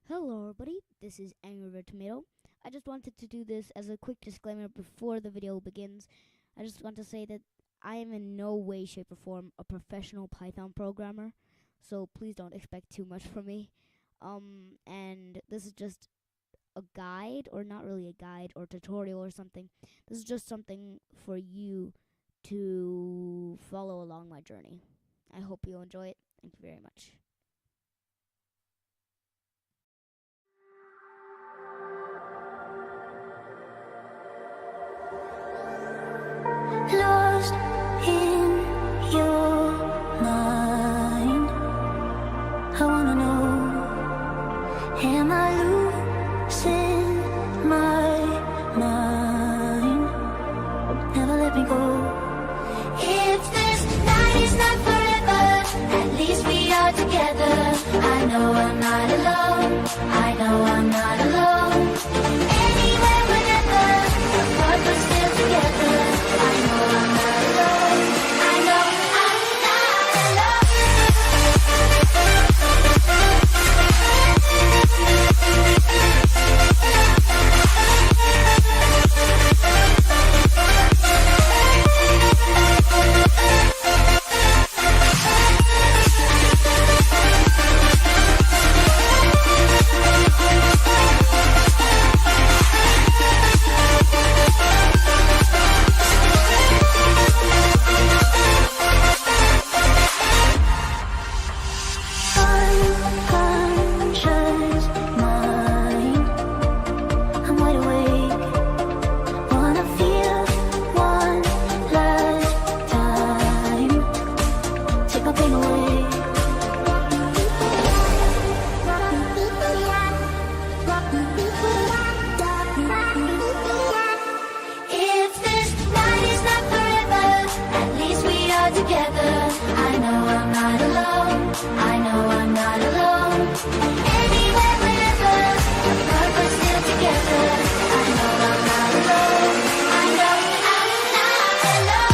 Hello everybody, this is AngryRedTomato. I just wanted to do this as a quick disclaimer before the video begins. I just want to say that I am in no way, shape, or form a professional Python programmer, so please don't expect too much from me. And this is just a guide, or not really a guide, or tutorial or something. This is just something for you to follow along my journey. I hope you'll enjoy it. Thank you very much. Lost in your mind. I wanna know, am I losing my mind? Never let me go. If this night is not forever, at least we are together. I know I'm not alone. I know I'm not alone. Anywhere, whenever, apart but still together. I know I'm not alone. I know I'm not alone. Unconscious mind, I'm wide awake. Wanna feel one last time. Take my pain away. If this night is not forever, at least we are together. I know I'm not alone. I know I'm not alone. Anywhere, whenever, apart but still together. I know I'm not alone. I know I'm not alone.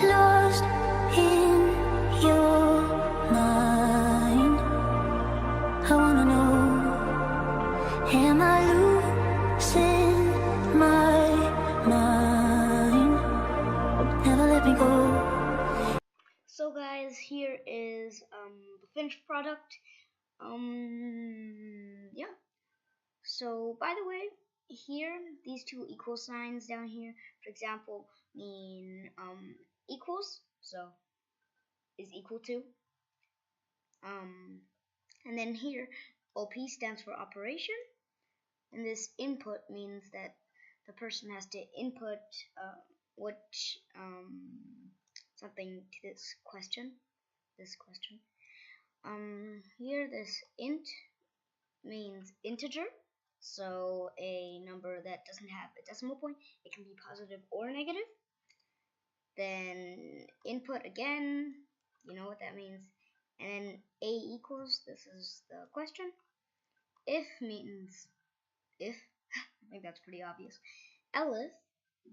Lost in your mind. I wanna know, am I losing my mind? Never let me go. So guys, here is the finished product. Yeah. So by the way, here these two equal signs down here, for example, mean equals. So is equal to. Um, and then here OP stands for operation, and this input means that the person has to input which something to this question. Here this int means integer, so a number that doesn't have a decimal point. It can be positive or negative. Then input again, you know what that means. And then a equals, this is the question. If means if. I think that's pretty obvious. Elif,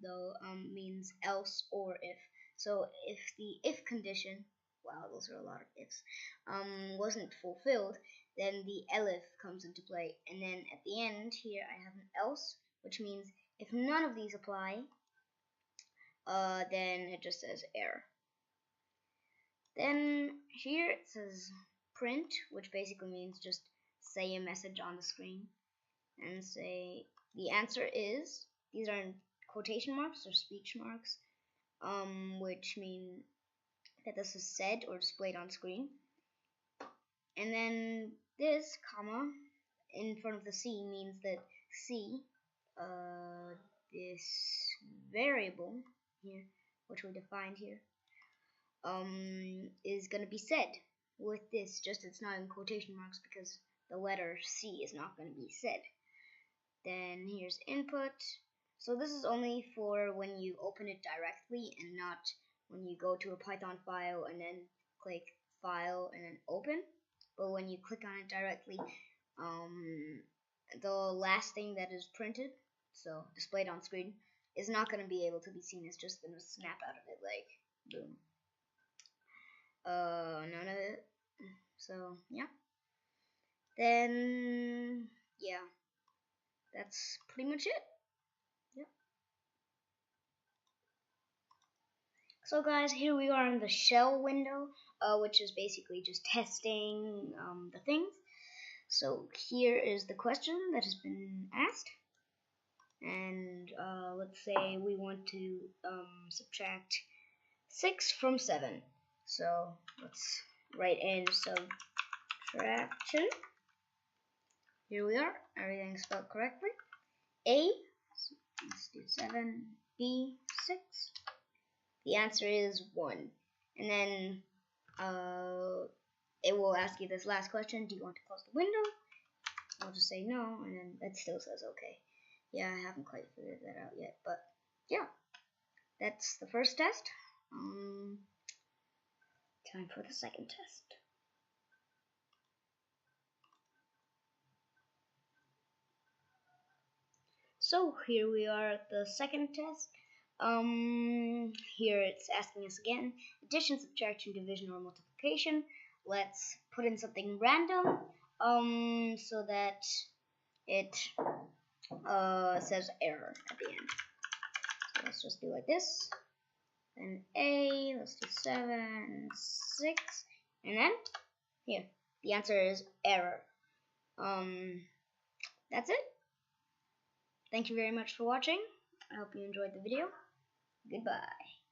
though, means else or if. So if the if condition, wow, those are a lot of ifs, wasn't fulfilled, then the elif comes into play. And then at the end here I have an else, which means if none of these apply, then it just says error. Then here it says print, which basically means just say a message on the screen and say the answer is, these are in quotation marks or speech marks, which mean that this is said or displayed on screen. And then this comma in front of the C means that C, this variable here, which we defined here, is going to be said with this, just it's not in quotation marks because the letter C is not going to be said. Then here's input. So this is only for when you open it directly and not when you go to a Python file and then click file and then open. But when you click on it directly, the last thing that is printed, so displayed on screen, is not going to be able to be seen. It's just going to snap out of it like boom. None of it. So yeah. Then yeah, that's pretty much it. Yep. So guys, here we are in the shell window, which is basically just testing the things. So here is the question that has been asked, and let's say we want to subtract 6 from 7. So let's write in subtraction. Here we are, everything spelled correctly. A, let's do 7, B, 6. The answer is 1. And then it will ask you this last question, do you want to close the window? I'll just say no, and then it still says okay. Yeah, I haven't quite figured that out yet, but yeah, that's the first test. Time for the second test. So here we are at the second test. Here it's asking us again, addition, subtraction, division, or multiplication. Let's put in something random, so that it says error at the end. So let's just do like this. Then A, let's do 7, 6, and then here, the answer is error. That's it. Thank you very much for watching. I hope you enjoyed the video. Goodbye.